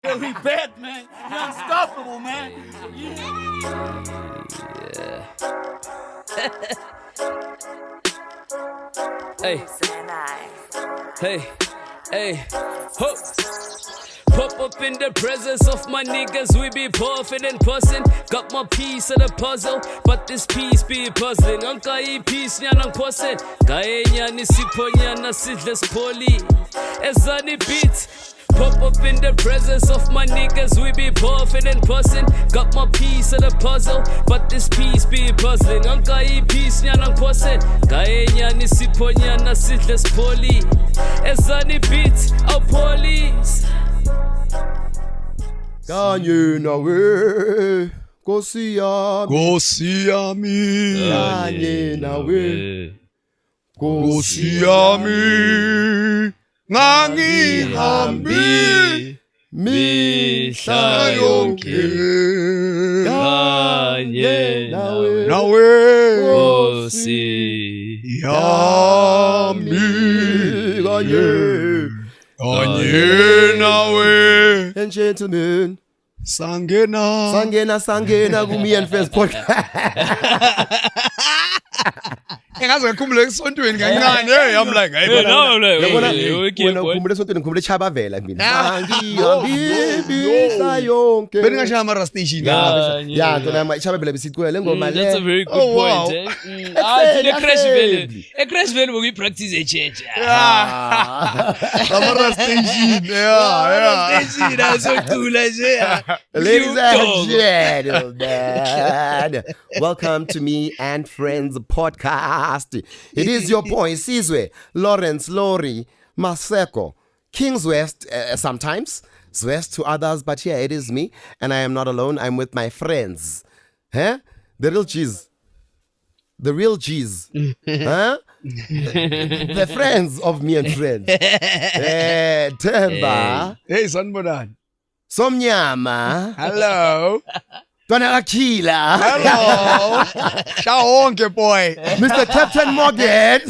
Yo, we bad, man. You're unstoppable, man. Hey, hey, hey, ho. Pop up in the presence of my niggas, we be perfect and puzzling. Got my piece of the puzzle, but this piece be puzzling. Anka I piece nyanang puzzle. Gaye nyani sipo nyana sidless poli. Ezani beats. Pop up in the presence of my niggas, we be perfect and puzzling. Got my piece of the puzzle, but this piece be puzzling. Anka I piece nyanang puzzle. Gaye nyani sipo nyana sidless poli. Ezani beats, our police. Kanye nawe Kosi yami Kanye nawe Kosi yami Ngangihambi Mihla yonke Kanye Nawe Kosi yami Kanye nawe. And gentlemen, Sangena Gumi and Friends podcast. Engaze ngikhumbule esontweni kancane I'm like hey Ngikhumbule esontweni ngikhumbule Chabavela mina ngihambisa yonke beningashaya ama station ya ntona Chabavela besikwele ngoma le. That's a very good point. Crash vele bokuyi practice church. Ama station yeah Station azocula nje. Ladies and gentlemen, welcome to Me and Friends podcast. It is your boy Sizwe, Lawrence, Lori, Maseko, King's West sometimes, Zwest to others, but yeah, it is me, and I am not alone. I'm with my friends. Huh? The real G's. The real G's. Huh? The friends of Me and Friends. Themba. Hey sanibonani. Somnyama. Hello. Tonakila. Hello. Shawonke boy. Mr. Captain Morgan.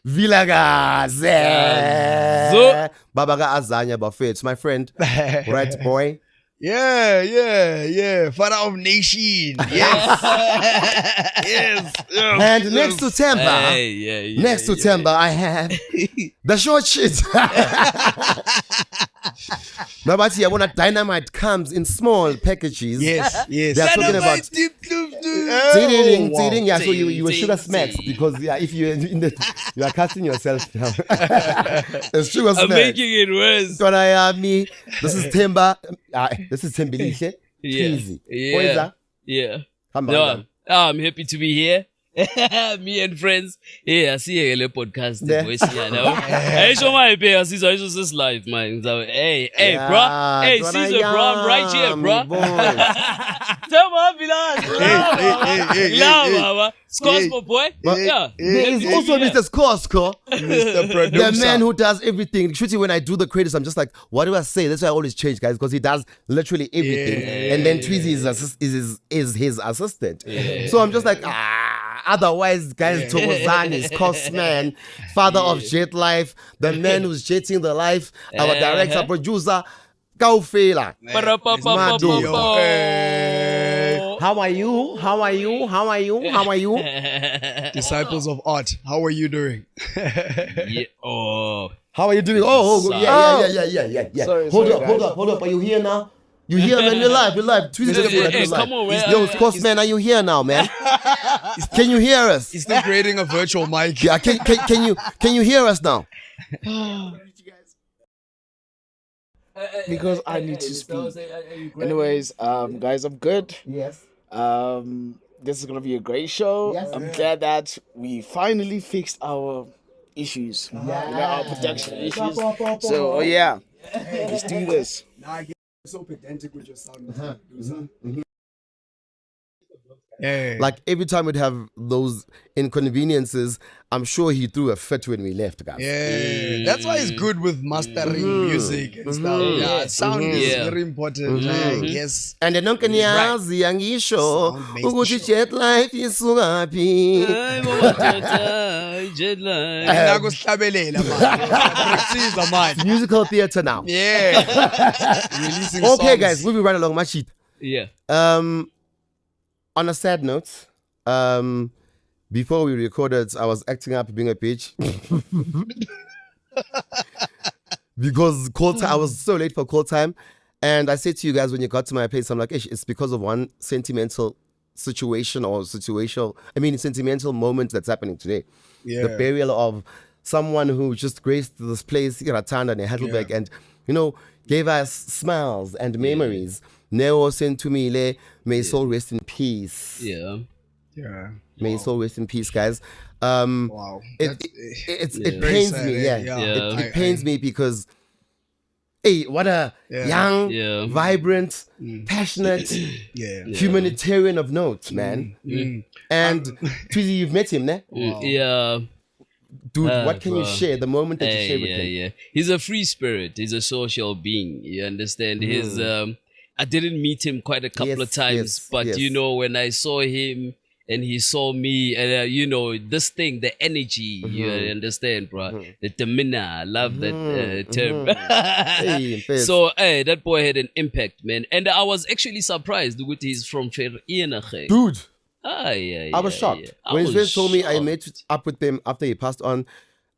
Vilakazi. Babaga Azanya Buffet, my friend. Right, boy? Yeah. Father of nation. Yes. yes. And next to Themba, Themba, I have the short shit. No, but yeah, when a dynamite comes in small packages, Yes. they're talking about tearing. Yeah, so you were sugar smacks because if you're you are casting yourself down. It's sugar smacks. I'm making it worse. Me. This is Themba. This is Thembilishe. Easy. Yeah. No, I'm happy to be here. Me and Friends. Yeah, I see a podcast. Hey, show my pay. I see this live, man. Hey, bro. Hey, Sizwe, bro. I'm right here, bro. Tell me, Lava. Scosmo, boy. Yeah. There is also Mr. Scosko, Mr. Producer. the man who does everything. Truly, when I do the credits, I'm just like, what do I say? That's why I always change, guys, because he does literally everything. And then Tweezy is his assistant. So I'm just like, otherwise, guys, Thokozani is Cosman, father of Jet Life, the man who's jetting the life, our director, producer, Kaufela. How are you? Disciples of art. How are you doing? How are you doing? Yeah. Sorry, Hold up. Are you here now? You here, man? You're live. Hey, come on, man. Yo, Cosman, are you here now, man? Can you hear us? He's still creating a virtual mic. Yeah, can you hear us now? Because I need to speak. Anyways, guys, I'm good. Yes. This is gonna be a great show. Yes. I'm glad that we finally fixed our issues. Our production issues. So let's do this. So pedantic with your sound. Yeah. Like every time we'd have those inconveniences, I'm sure he threw a fit when we left, guys. Yeah, that's why it's good with mastering music and stuff. Yeah, sound is very important. Yes. And then nonke niyazi angisho Sound-based ukuthi show. jet life isukaphi. Nakusihlabelela man. Precise man. Musical theater now. Yeah. Releasing Okay, songs. guys, moving right along. Machit. Yeah. On a sad note, before we recorded, I was acting up being a bitch. Because call time, I was so late for call time. And I said to you guys when you got to my place, I'm like, it's because of one sentimental situation or sentimental moment that's happening today. Yeah. The burial of someone who just graced this place, ratanda and heidelberg, and, gave us smiles and memories. Neo Sentumile, may his soul rest in peace. Yeah. Yeah. May his soul rest in peace, guys. Wow. It Very pains sad, me, eh? yeah. It pains me because, hey, what a young, vibrant, passionate, humanitarian of note, man. And Tweezy, you've met him, ne? Yeah. Dude, what can you share? The moment that you share with him. Yeah. He's a free spirit. He's a social being. You understand? His I didn't meet him quite a couple of times, but when I saw him and he saw me, and this thing, the energy, you understand, bro? The demeanor, I love that term. So, that boy had an impact, man. And I was actually surprised with he's from Vereniging. Dude. I was shocked. When his friends told me I met up with them after he passed on,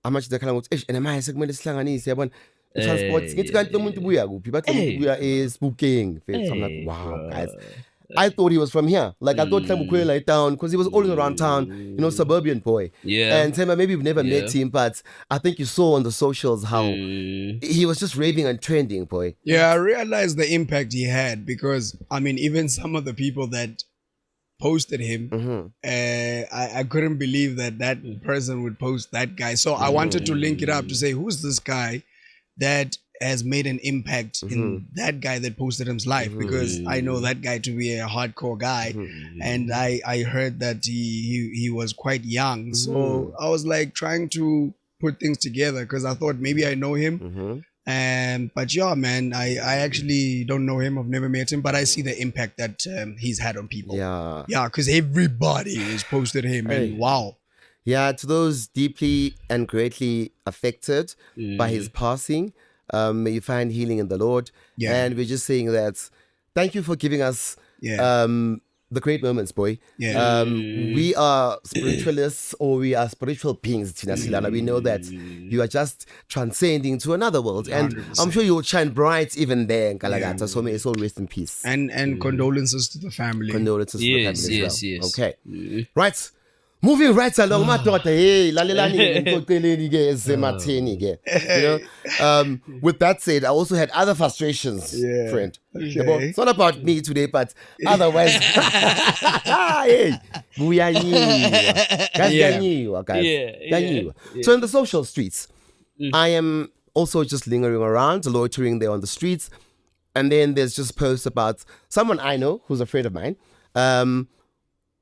how much they kind of and am I segment sihlanganise yabona transport ngithi kanti lo muntu buya kuphi bathi lo muntu buya eSbukeng. I'm like, wow, guys. I thought he was from here. Like I thought Themba like town because he was always around town, suburban boy. Yeah. And Themba, maybe you've never met him, but I think you saw on the socials how he was just raving and trending, boy. Yeah, I realized the impact he had because even some of the people that posted him, I couldn't believe that person would post that guy. So I wanted to link it up to say, who's this guy that has made an impact in that guy that posted his life? Because I know that guy to be a hardcore guy, and I heard that he was quite young. So I was like trying to put things together because I thought maybe I know him. But yeah, man, I actually don't know him. I've never met him, but I see the impact that he's had on people. Yeah, because everybody has posted him. And wow. Yeah, to those deeply and greatly affected by his passing, may you find healing in the Lord. Yeah. And we're just saying that thank you for giving us the great moments, boy. Yeah. We are spiritualists or we are spiritual beings, Tina Silana. We know that you are just transcending to another world. 100%. And I'm sure you will shine bright even there in Kalagata. Yeah. So may it's all rest in peace. And condolences to the family. Condolences to the family yes, as well. yes. Okay. Right. Moving right along, madoda, hey, lalelani ngixoxeleni ke ezematheni ke. With that said, I also had other frustrations, friend. Okay. It's not about me today, but otherwise, hey, guys. So in the social streets, I am also just lingering around, loitering there on the streets, and then there's just posts about someone I know who's a friend of mine.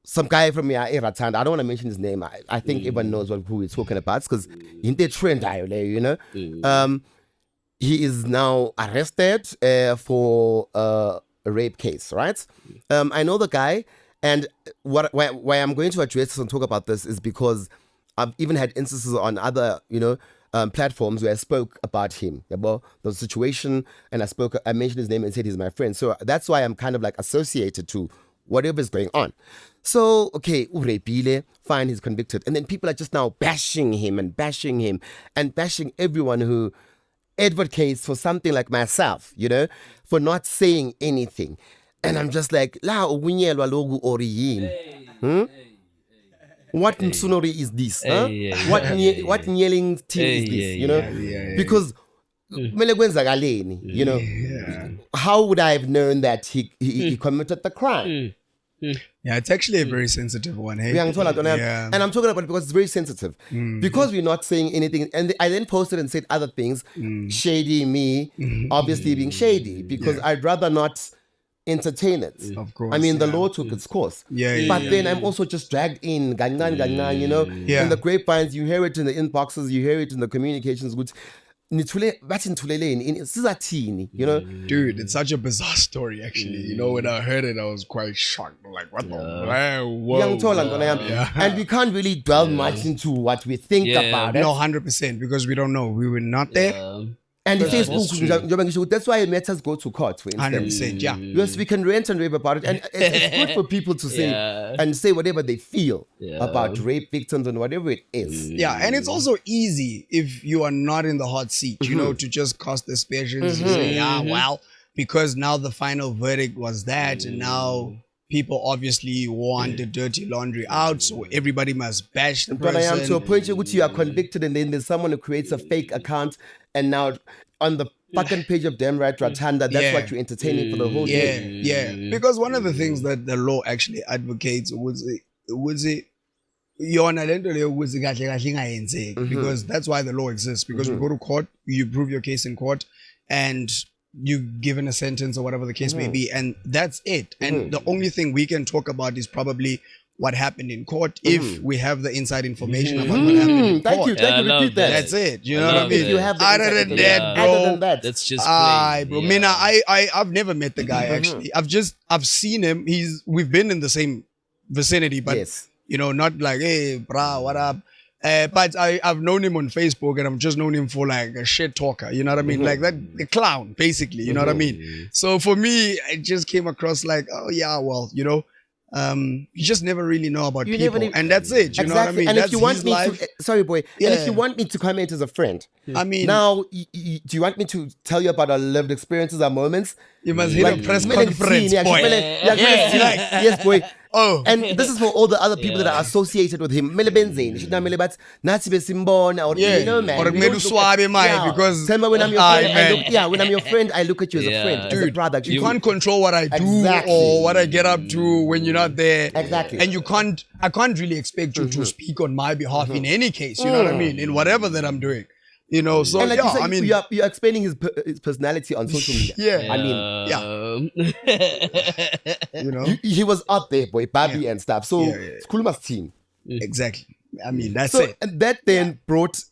Some guy from ratanda. I don't want to mention his name. I think everyone knows who we're talking about because in the trend, he is now arrested for a rape case, right? I know the guy, and why I'm going to address this and talk about this is because I've even had instances on other, platforms where I spoke about him, about the situation, and I mentioned his name and said he's my friend. So that's why I'm kind of like associated to whatever is going on. So, okay, urepile, fine, he's convicted. And then people are just now bashing him and bashing everyone who advocates for something like myself, for not saying anything. And I'm just like, la ugunyelwa logu oriyin. What msunori is this? Huh? What yelling thing is this? Because how would I have known that he committed the crime? Yeah, it's actually a very sensitive one. Hey? And I'm talking about it because it's very sensitive. Because we're not saying anything. And I then posted and said other things. Shady me, obviously being shady. Because I'd rather not entertain it. Of course, I mean, the law took its course. But then I'm also just dragged in, gangan, you know. In the grapevines, you hear it in the inboxes, you hear it in the communications goods. You know, dude, it's such a bizarre story actually. You know, when I heard it, I was quite shocked. Like, what the whoa. And we can't really dwell much into what we think about it. No, 100%, because we don't know. We were not there. And Facebook, that's why matters go to court, for instance. 100%, yeah. Because we can rant and rave about it, and it's good for people to say and say whatever they feel about rape victims and whatever it is. Yeah, and it's also easy if you are not in the hot seat, you know, to just cast aspersions and say, well, because now the final verdict was that, and now people obviously want the dirty laundry out, so everybody must bash the person. But I am to a point which you are convicted, and then there's someone who creates a fake account, and now on the fucking page of them right ratanda, that's what you're entertaining for the whole day. Yeah. Because one of the things that the law actually advocates was because that's why the law exists. Because you go to court, you prove your case in court, and you're given a sentence or whatever the case may be, and that's it. And the only thing we can talk about is probably what happened in court if we have the inside information about what happened in court. Thank you, repeat that. That's it. You know what I mean? If you have the other than that, bro, that's just bro. Mina, I've never met the guy actually. I've seen him. We've been in the same vicinity, but you know, not like, hey, brah, what up? But I've known him on Facebook, and I've just known him for like a shit talker. You know what I mean? Like that, a clown, basically. You know what I mean? So for me, it just came across like, oh yeah, well, you know. You just never really know about people, and that's it. You know what I mean? And that's if you want his me life. to, sorry, boy, and if you want me to comment as a friend, I mean, now, do you want me to tell you about our lived experiences, our moments? You must hit a press conference, boy. Yes, boy. Oh, and this is for all the other people that are associated with him. You know, man. Or because Themba, when I'm your friend, when I'm your friend, I look at you as a friend, dude, as a brother. You can't control what I do or what I get up to when you're not there. Exactly. And I can't really expect you to speak on my behalf in any case. You know what I mean? In whatever that I'm doing. You know, so and like you said, I mean, you're explaining his personality on social media. I mean, you know, he was out there, boy, Barbie and stuff. So it's Kuluma's team. Exactly. I mean, that's it. And that then brought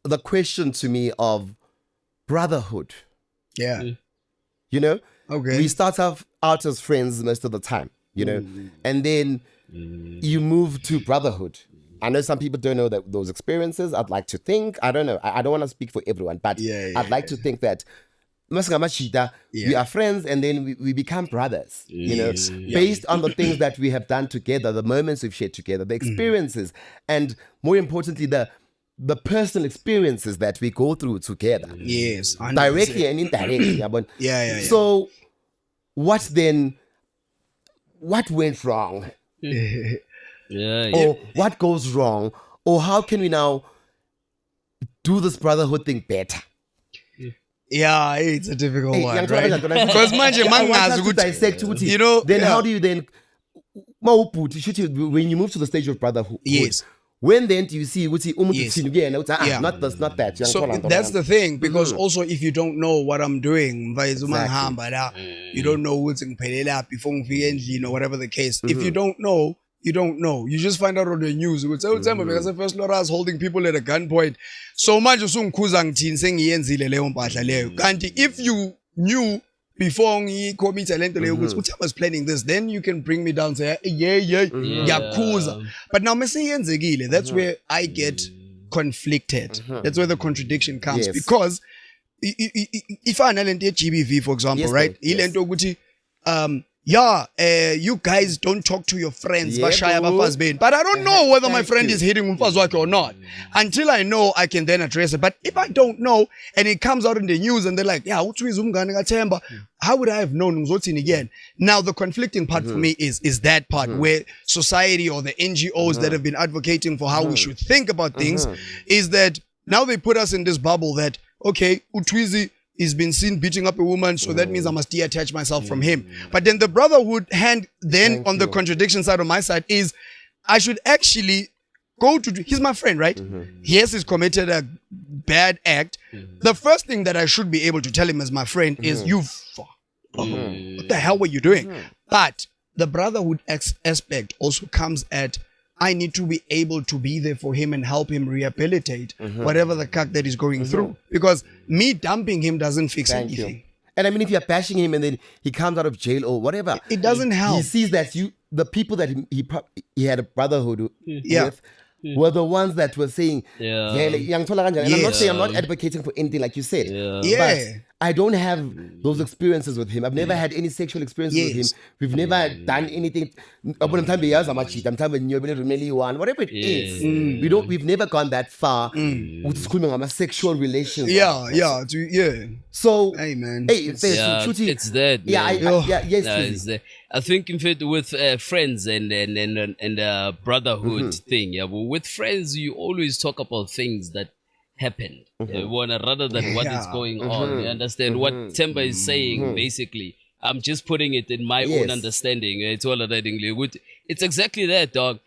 the question to me of brotherhood. Yeah. You know, we start out as friends most of the time. You know, and then you move to brotherhood. I know some people don't know those experiences. I'd like to think, I don't know, I don't want to speak for everyone, but I'd like to think that we are friends, and then we become brothers, you know, based on the things that we have done together, the moments we've shared together, the experiences, and more importantly, the personal experiences that we go through together. Yes. 100%. Directly and indirectly. So what went wrong? Or what goes wrong, or how can we now do this brotherhood thing better? Yeah, it's a difficult one, right? Because you know, then how do you then when you move to the stage of brotherhood? Yes. When then do you see not this, not that? So that's the thing, because also if you don't know what I'm doing, you don't know what's in before whatever the case. If you don't know, you don't know. You just find out on the news. It's all time because the first Laura is holding people at a gunpoint. So much if you knew before he was planning this, then you can bring me down and say, Yakuza. But now that's where I get conflicted. That's where the contradiction comes. Because if I GBV, for example, right? You guys don't talk to your friends, but I don't know whether my friend is hitting Umfazwake or not. Until I know, I can then address it. But if I don't know, and it comes out in the news, and they're like, Themba, how would I have known again? Now, the conflicting part for me is that part where society or the NGOs that have been advocating for how we should think about things is that now they put us in this bubble that, okay, Utwizi is been seen beating up a woman, so that means I must detach myself from him. But then the brotherhood hand then on the contradiction side on my side is I should actually go to, he's my friend, right? Yes, he's committed a bad act. The first thing that I should be able to tell him as my friend is what the hell were you doing? But the brotherhood aspect also comes at, I need to be able to be there for him and help him rehabilitate whatever the cuck that he's going through. Because me dumping him doesn't fix anything. And I mean, if you're bashing him and then he comes out of jail or whatever, it doesn't help. He sees that the people that he had a brotherhood with were the ones that were saying, and I'm not saying, I'm not advocating for anything like you said. But I don't have those experiences with him. I've never had any sexual experiences with him. We've never done anything. Whatever it is. We've never gone that far with sexual relations. So, hey man, it's that. Yes, I think in fact with friends and brotherhood thing, with friends you always talk about things that happened rather than what is going on. You understand what Themba is saying? Basically, I'm just putting it in my own understanding. It's all that English. It's exactly that, dog.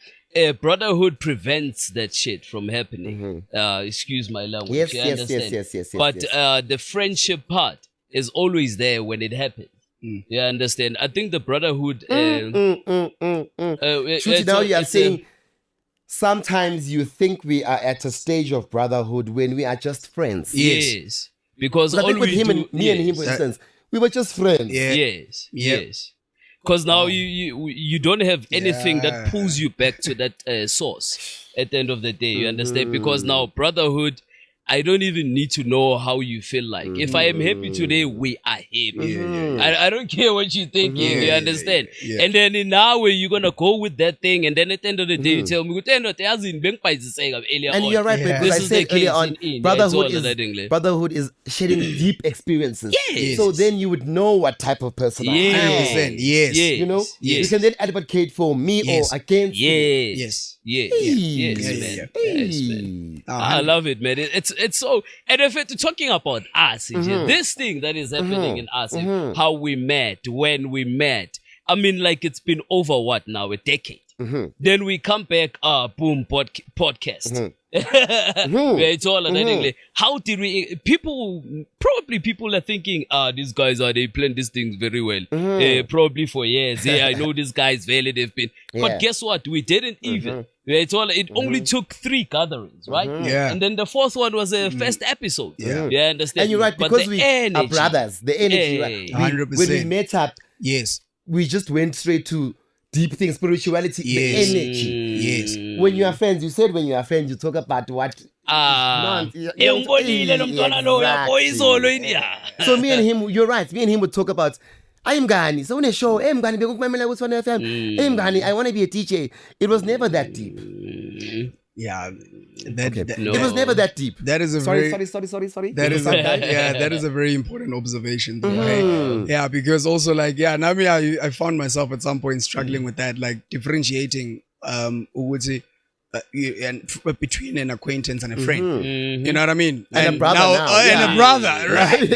Brotherhood prevents that shit from happening. Excuse my language. Yes. But the friendship part is always there when it happens. You understand? I think the brotherhood. Now you are saying. Sometimes you think we are at a stage of brotherhood when we are just friends. Yes. Because I think with him and me and him, for instance, we were just friends. Yes. Because now you don't have anything that pulls you back to that source at the end of the day. You understand? Because now brotherhood, I don't even need to know how you feel like. If I am happy today, we are happy. I don't care what you're thinking. You understand? And then in our way, you're going to go with that thing. And then at the end of the day, you tell me, and you're right, because I said earlier on, brotherhood is sharing deep experiences. So then you would know what type of person I am. You know? You can then advocate for me or against me. Yes, man. I love it, man. It's so, and if it's talking about us, this thing that is happening in us, how we met, when we met. I mean, like it's been over what now, a decade. Then we come back, boom, podcast. It's all that. How did we? People are thinking, these guys they plan these things very well. Probably for years. I know these guys very they've been. But guess what? We didn't even. It's all. It only took 3 gatherings, right? And then the 4th one was a first episode. Yeah, understand. And you're right, because we are brothers. The energy, right? 100%. When we met up, we just went straight to deep things, spirituality, the energy. When you are friends, you said when you are friends, you talk about what. So me and him, you're right. Me and him would talk about. I'm Ghani. So when I show, I'm Ghani. I want to be a DJ. It was never that deep. It was never that deep. That is a sorry. That is a very important observation. Right? Because also I found myself at some point struggling with that, like differentiating between an acquaintance and a friend. You know what I mean? And a brother and a brother, right?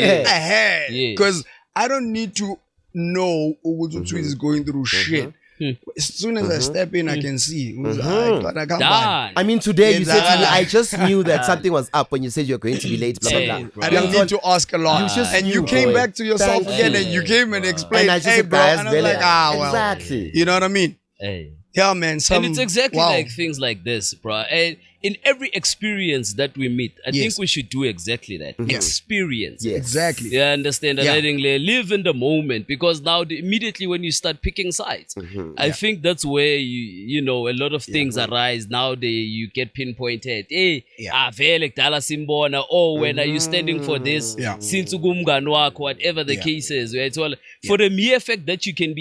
Because I don't need to know who is going through shit. As soon as I step in, I can see. I mean, today you said to me, I just knew that something was up when you said you're going to be late, blah, blah, blah. I didn't need to ask a lot. You came back to yourself again and you came and explained, and I just said, bro. And I was like, well. Exactly. You know what I mean? Yeah, man. And it's exactly like things like this, bro. And in every experience that we meet, I think we should do exactly that. Experience. Exactly. Yeah, understand? Live in the moment, because now immediately when you start picking sides, I think that's where you know a lot of things arise. Now you get pinpointed. Hey, when are you standing for this? Since whatever the case is. For the mere fact that you can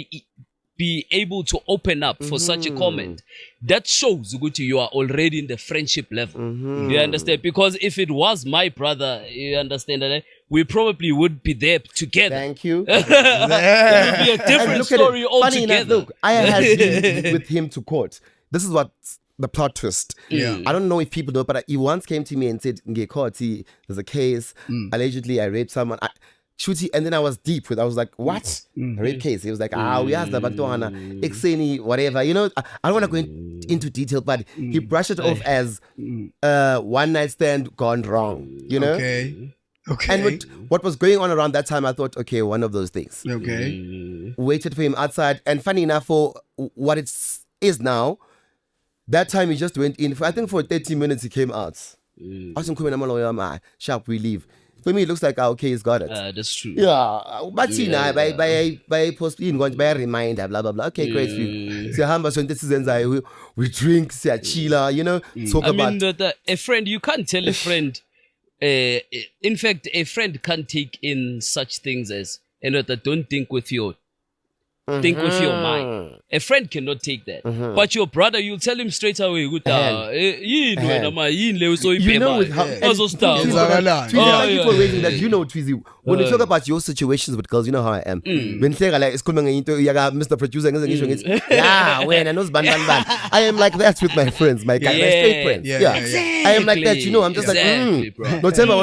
be able to open up for such a comment, that shows you are already in the friendship level. You understand? Because if it was my brother, you understand that we probably would be there together. Thank you. It would be a different story altogether. Funny enough, look, I had been with him to court. This is what the plot twist. I don't know if people know, but he once came to me and said, there's a case. Allegedly, I raped someone. And then I was deep with. I was like, "What? A rape case?" He was like, we asked the Bantwana, Exeni, whatever. You know, I don't want to go into detail, but he brushed it off as one night stand gone wrong. You know. Okay. And what was going on around that time, I thought, okay, one of those things. Okay. Waited for him outside, and funny enough, for what it is now, that time he just went in. I think for 30 minutes he came out. I was in sharp, we leave. For me, it looks like okay, he's got it. That's true. Yeah, but see now by post in going by reminder, blah blah blah. Okay, great view. So how much when this is we drink, say chilla, you know, talk about. I mean, a friend, you can't tell a friend. In fact, a friend can't take in such things as that don't think with your. Think with your mind. A friend cannot take that. But your brother, you'll tell him straight away. You know with how raising that, you know, Twizy, when you talk about your situations with girls, you know how I am. When you say like it's coming into Mr. Producer, yeah, when I know ban. I am like that with my friends, my straight friends. Yeah. I am like that, you know. I'm just like, no tell me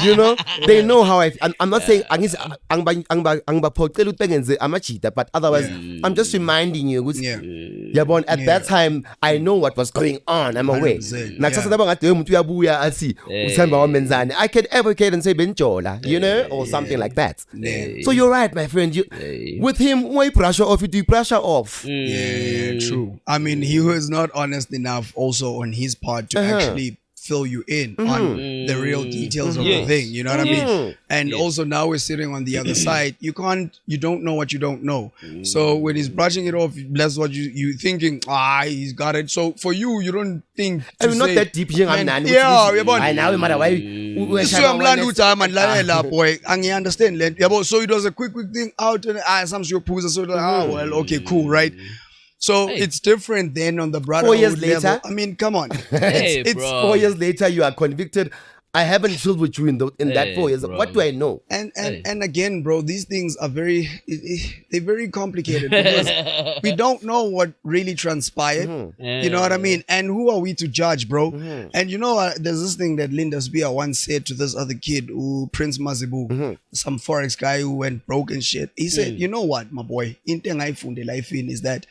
you know, they know how I'm not saying I'm a cheater, but otherwise I'm just reminding you. At that time I know what was going on. I'm aware. I can advocate and say benjola, you know, or something like that. So you're right, my friend. With him, why pressure off? You pressure off. Yeah, true. I mean, he was not honest enough also on his part to actually fill you in on the real details of the thing, you know what I mean? And also now we're sitting on the other side. You don't know what you don't know. So when he's brushing it off, that's what you thinking, he's got it. So for you don't think I mean, not that deep. I know matter why. I understand. So it was a quick thing out and some your pools so well, okay, cool, right? So it's different then on the Brotherhood 4 years later. level. I mean, come on. It's 4 years later, you are convicted. I haven't chilled with you in that 4 years. Bro. What do I know? And again, bro, these things are they're very complicated because we don't know what really transpired. You know what I mean? And who are we to judge, bro? And you know, there's this thing that Linda Spear once said to this other kid, Prince Mazibu, some Forex guy who went broke and shit. He said, you know what, my boy? Into I found the life in is that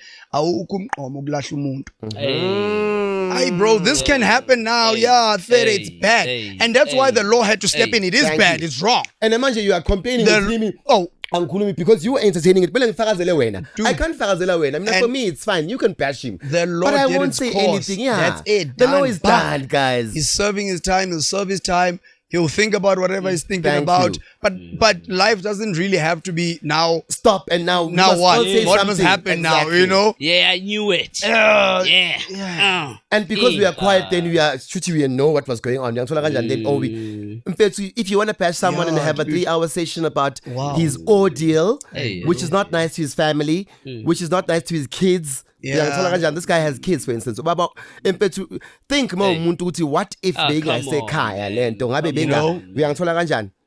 hey, bro, this can happen now. It's bad. And that's why the law had to step in. It is bad. It's wrong. And imagine you are complaining with me. Because you are entertaining it. I can't fagazela wena. I mean, for me, it's fine. You can bash him. The law, but I won't say anything. Yeah, that's it. The law is done, guys. He's serving his time. He'll serve his time. He'll think about whatever he's thinking about. But life doesn't really have to be now. Stop and now. Now what? What must happen now? You know? Yeah, I knew it. And because we are quiet, then we are shooting. We know what was going on. If you want to patch someone and have a 3-hour session about his ordeal, which is not nice to his family, which is not nice to his kids. This guy has kids, for instance. Think more, what if they say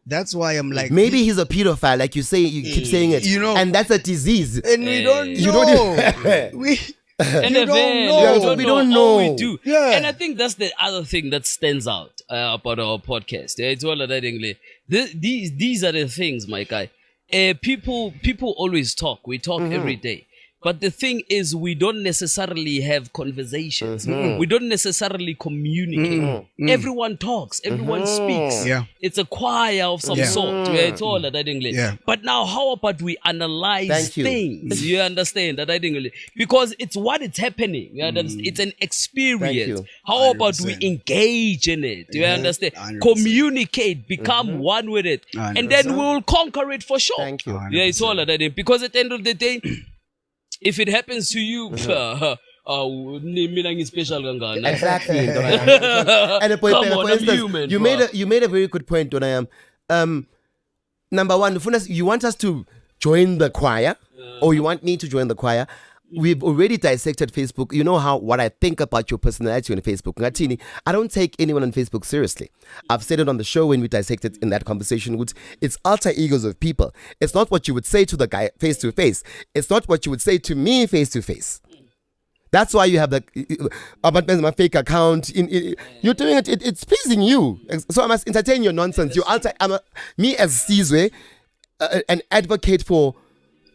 that's why I'm like, maybe he's a pedophile, like you say, you keep saying it, you know, and that's a disease, and we don't know. We don't know. We do. Yeah. And I think that's the other thing that stands out about our podcast. It's all that English. These are the things, my guy. People always talk. We talk every day. But the thing is, we don't necessarily have conversations. We don't necessarily communicate. Everyone talks. Everyone speaks. Yeah. It's a choir of some sort. It's all that English. But now, how about we analyze things? You understand that English? Because it's what is happening. It's an experience. How about we engage in it? You understand? 100%. Communicate. Become one with it. 100%. And then we'll conquer it for sure. Thank you. Yeah, it's all that English. Because at the end of the day, if it happens to you, special. Exactly. And for instance, you made a very good point, Donayam. Number one, you want us to join the choir, or you want me to join the choir. We've already dissected Facebook. You know what I think about your personality on Facebook. Ngatini, I don't take anyone on Facebook seriously. I've said it on the show when we dissected in that conversation. It's alter egos of people. It's not what you would say to the guy face to face. It's not what you would say to me face to face. That's why you have about my fake account. You're doing it. It's pleasing you. So I must entertain your nonsense. Me as Sizwe, an advocate for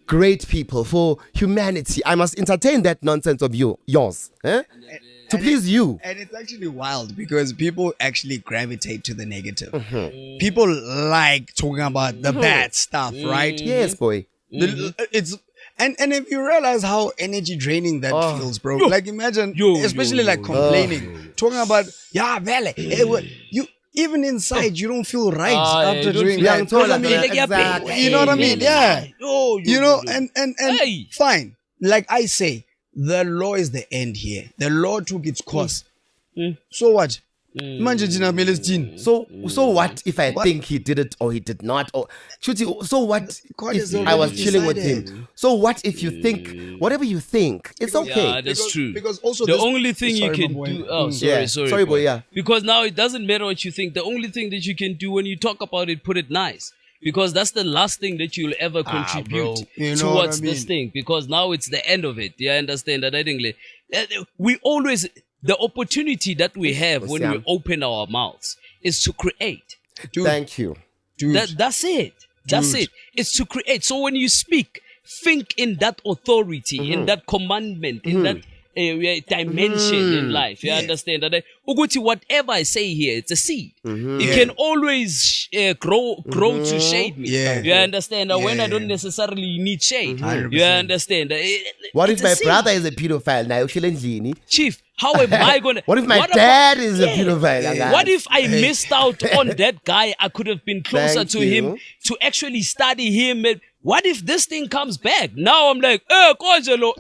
great people, for humanity. I must entertain that nonsense of yours. To please you. And it's actually wild because people actually gravitate to the negative. People like talking about the bad stuff, right? Yes, boy. It's and if you realize how energy draining that feels, bro. Like imagine, especially like complaining, talking about vale. You even inside you don't feel right after doing that. Exactly. You know what I mean? Yeah. You know, and fine. Like I say, the law is the end here. The law took its course. So what? So what if I think he did it or he did not? Or so what if I was chilling with him? So what if you think whatever you think, it's okay. Yeah, that's true. Because also the only thing you can do. Oh, sorry, boy. Yeah. Because now it doesn't matter what you think. The only thing that you can do when you talk about it, put it nice. Because that's the last thing that you'll ever contribute towards this thing. Because now it's the end of it. Yeah, I understand that. I think we always. The opportunity that we have when we open our mouths is to create. Thank you. That's it. That's it. It's to create. So when you speak, think in that authority, in that commandment, in that dimension in life. You understand that? Uguti, whatever I say here, it's a seed. It can always grow to shade me. You understand that? When I don't necessarily need shade. 100%. You understand that? What if my brother is a pedophile now? Chief, how am I gonna? What if my dad is a pedophile? What if I missed out on that guy? I could have been closer to him to actually study him. What if this thing comes back? Now I'm like, Konjelo,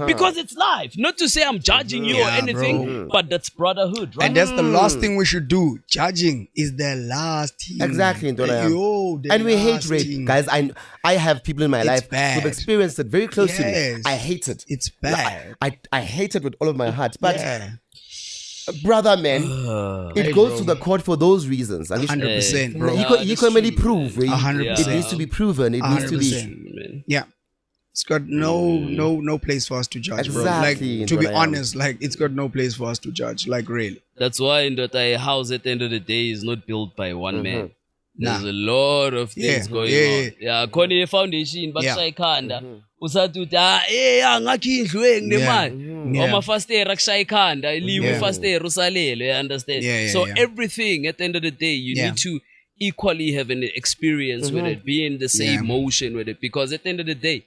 because it's life. Not to say I'm judging you or anything, but that's brotherhood, right? And that's the last thing we should do. Judging is the last thing. Exactly. And we hate rape, guys. I have people in my life who've experienced it very close to me. I hate it. It's bad. I hate it with all of my heart. But brother, man, it goes to the court for those reasons. 100%, bro. You can really prove. 100%. It needs to be proven. It needs to be. Yeah. It's got no place for us to judge, exactly, bro. Like, to be honest, like, it's got no place for us to judge. Like, really. That's why in that house at the end of the day is not built by one man. There's a lot of things going on. Yeah, Kone Foundation, Bakshaikhanda. Usatuta, ngakhi indlu enginemali. Amafastera kushaykhanda, liwe fastera usalele, you understand? So everything at the end of the day, you need to equally have an experience with it, be in the same motion with it, because at the end of the day,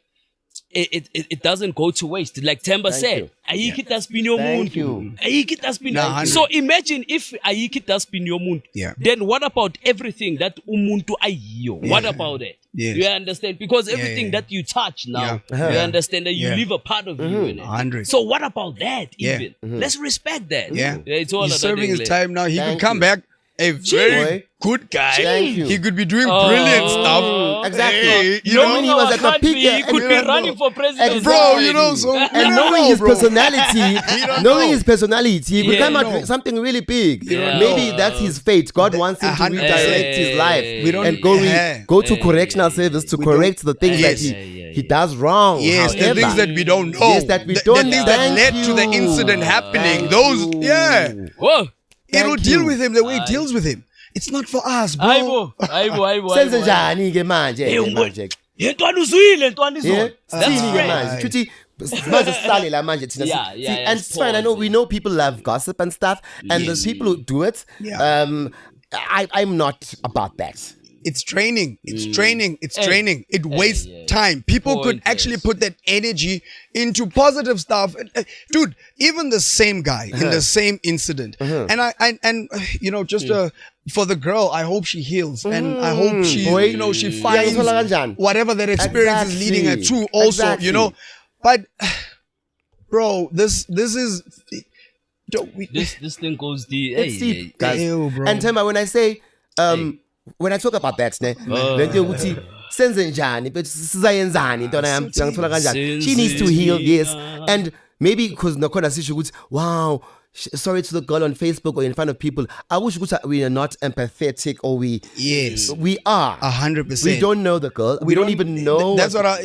it doesn't go to waste. Like Themba said, ayikho taspin yomuntu. Ayikho taspin. So imagine if ayikho taspin yomuntu. Then what about everything that umuntu ayiyo? What about it? You understand? Because everything that you touch now, you understand that you leave a part of you in it. So what about that even? Let's respect that. It's all he's serving his time now. He could come back a very good guy. He could be doing brilliant stuff. Exactly. You know, when he was at the peak, he could be running for president. Bro, you know, so and knowing his personality, he could come out with something really big. Maybe that's his fate. God wants him to redirect his life and go to correctional service to correct the things that he does wrong. Yes, the things that we don't know. Yes, that we don't. The things that led to the incident happening. Those, Whoa. It'll deal with him the way it deals with him. It's not for us, bro. Senze njani ke manje? Yentwana uzwile, yentwana izona. Sini ke manje. Chuthi manje sihlale la manje thina. And it's fine. I know we know people love gossip and stuff, and there's people who do it. I'm not about that. It's training. It's training. It's training. It wastes time. People could actually put that energy into positive stuff. Dude, even the same guy in the same incident. And I you know, just for the girl, I hope she heals. And I hope she, you know, she finds whatever that experience is leading her to also, you know. But, bro, this is... This thing goes deep. It's deep, guys. And Themba, when I say... when I talk about that, she needs to heal, yes. And maybe because wow, sorry to the girl on Facebook or in front of people. I wish we are not empathetic, or we are 100%. We don't know the girl. We don't even know. That's what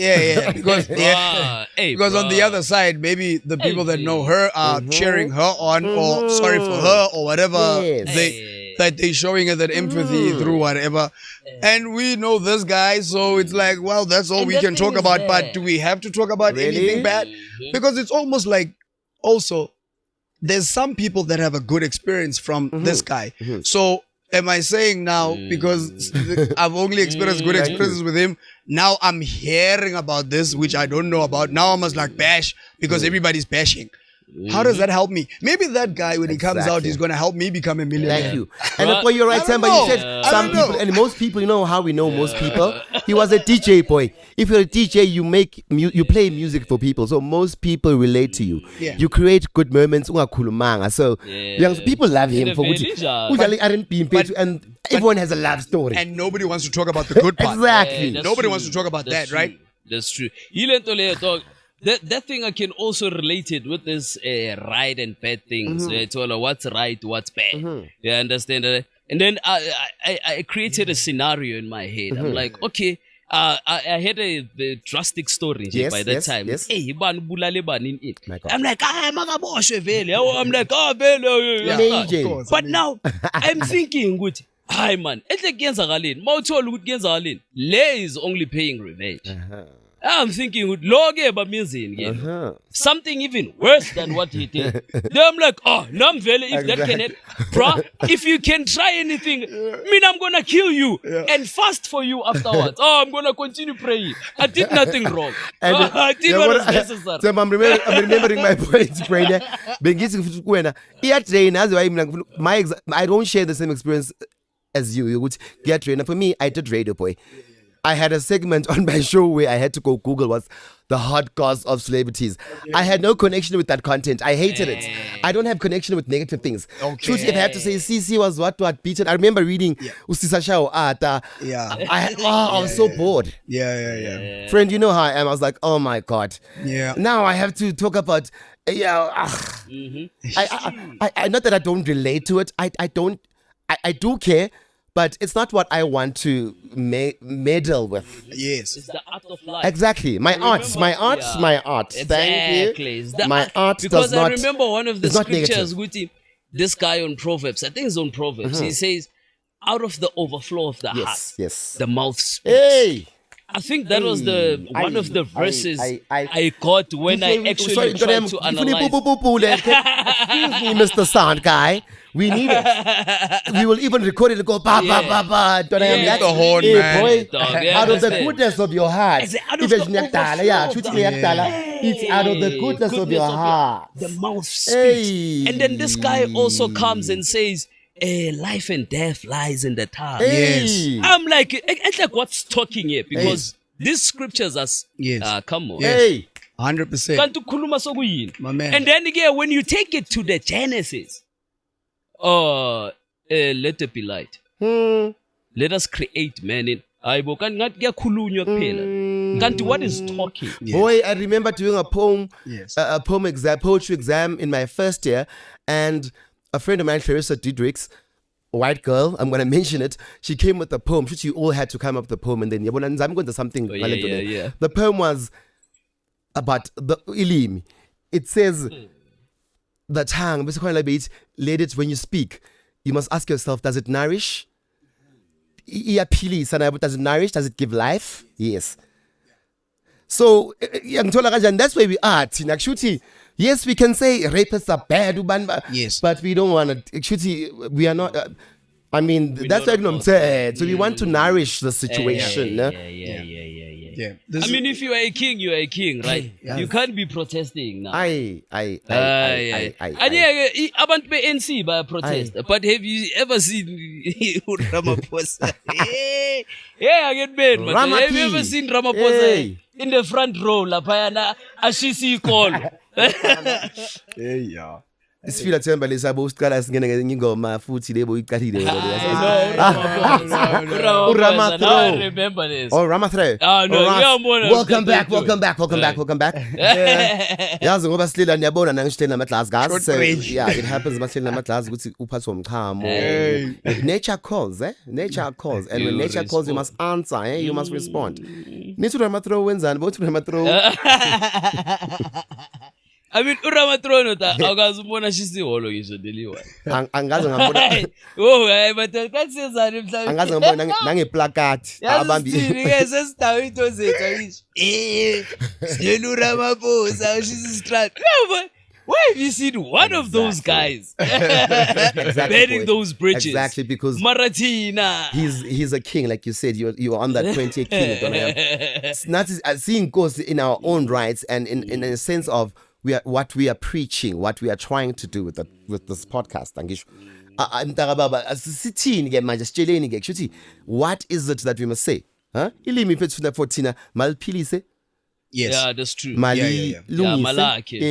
because because on the other side, maybe the people that know her are cheering her on or sorry for her or whatever that they're showing her that empathy through whatever. And we know this guy, so it's like, well, that's all And we the can thing talk is about. that- But do we have to talk about anything bad? Because it's almost like also there's some people that have a good experience from this guy. So am I saying now, because I've only experienced good experiences with him, now I'm hearing about this, which I don't know about. Now I must like bash because everybody's bashing. How does that help me? Maybe that guy, when he comes out, he's going to help me become a millionaire. Thank you. And the point you're right, I don't Themba, you know. said I some don't know. people, and most people, you know how we know most people? He was a DJ boy. If you're a DJ, you play music for people. So most people relate to you. Yeah. You create good moments. Ungakhulumanga. So people love him for Vele njalo. ukuthi R&B impethu, and everyone has a love story. And nobody wants to talk about the good part. Exactly. That's Nobody true. wants to talk about That's that, right? true. That's true. Yile nto leyo, dog. That thing I can also relate it with this right and bad things. It's all what's right, what's bad. You understand that? And then I created a scenario in my head. I'm like, okay, I had a drastic story Yes, by that yes, time. yes. Hey, ibani bulale bani in it. My God. I'm like, makaboshwe vele. I'm like, vele. Amazing. Of course. But now I'm thinking, good. Hi man, ehle kuyenzakaleni. Mawuthola ukuthi kuyenzakaleni. Le is only paying revenge. I'm thinking, lo ke bamenzeni ke. Something even worse than what he did. Then I'm like, oh, namvele, if that can help, bruh, if you can try anything, I'm gonna kill you and fast for you afterwards. Oh, I'm gonna continue praying. I did nothing wrong. I did what was necessary. So I'm remembering my point, Brainer. Bengithi futhi kuwena iyadrain as I don't share the same experience as you. You would get trainer. For me, I did Radio Boy. I had a segment on my show where I had to go Google what's the hard cause of celebrities. I had no connection with that content. I hated it. I don't have connection with negative things. Truth, if I have to say, CC was what beaten. I remember reading Usisa Shao Ata. Yeah. I was so bored. Yeah. Friend, you know how I am. I was like, oh my God. Yeah. Now I have to talk about, I not that I don't relate to it. I do care, but it's not what I want to meddle with. Yes. It's the art of life. Exactly. My art. Exactly. Thank you. It's the My art because does not. I remember one of the it's not scriptures negative. with him, this guy on Proverbs, I think it's on Proverbs, he says, out of the overflow of the heart, Yes. the mouth speaks. Hey. I think that was the one of the verses I got when I actually tried to analyze. Excuse me, Mr. Sound Guy. We need it. We will even record it and go ba ba ba ba. The horn, man. Boy, Dog, yeah, out of the understand. goodness of your heart. It's out of If it's the nyakdala, yeah, overflow shooting nyakdala. It's out of the goodness of your heart. The mouth speaks. Hey. And then this guy also comes and says, life and death lies in the tongue. Hey. I'm like, it's like what's talking here? Because these scriptures are, Yes. come on. Hey. 100%. Kanti ukhuluma sokuyini. My man. And then again, when you take it to the Genesis, let there be light. Let us create man in. Ayibo kanti ngathi kuyakhulunywa kuphela. Kanti what is talking? Boy, I remember doing a poem, Yes. a poem exam, poetry exam in my first year, and a friend of mine, Clarissa Diedrichs, a white girl, I'm going to mention it, she came with a poem. You all had to come up with a poem, and then I'm going to something. Yeah. The poem was about the ilimi. It says, the tongue, basically, let it when you speak. You must ask yourself, does it nourish? Does it nourish? Does it give life? Yes. So, that's where we are. Yes, we can say rapists are bad, Yes. but we don't want to. We are not. That's what I'm saying. So we want to nourish the situation. Yeah. I mean, if you are a king, you are a king, right? You can't be protesting now. Abantu be-ANC protest. But have you ever seen Ramaphosa? I get mad, man. Have you ever seen Ramaphosa in the front row? Lapayana ashisi call. Isifila Themba lesabo usiqala singene ngingoma futhi lebo iqalile. Ramaphosa. I remember this. Oh, Ramathre. No, Welcome back. Yazi ngoba silela niyabona nangishitela ama-glass guys. So yeah, it happens masilela ama-glass ukuthi uphathwe umchamo. Nature calls, Nature calls. And when nature calls, you must answer, You must respond. Nithi Ramathro wenzani? Bothi Ramathro. I mean, Uramatrono, Agazumona, she's the all you should deliver. Angazi ngambona. Oh, but that's his name. Angazi ngambona nange placard. Abambi. Yes, that's how it was. She's straight. Why have you seen one of those guys burning those bridges? Exactly, because Maratina. He's a king, like you said. You're on that 20th king. It's not seeing goes in our own rights, and in a sense of what we are preaching, what we are trying to do with this podcast. What is it that we must say? Huh? Yes. Yeah, that's true. Malaki.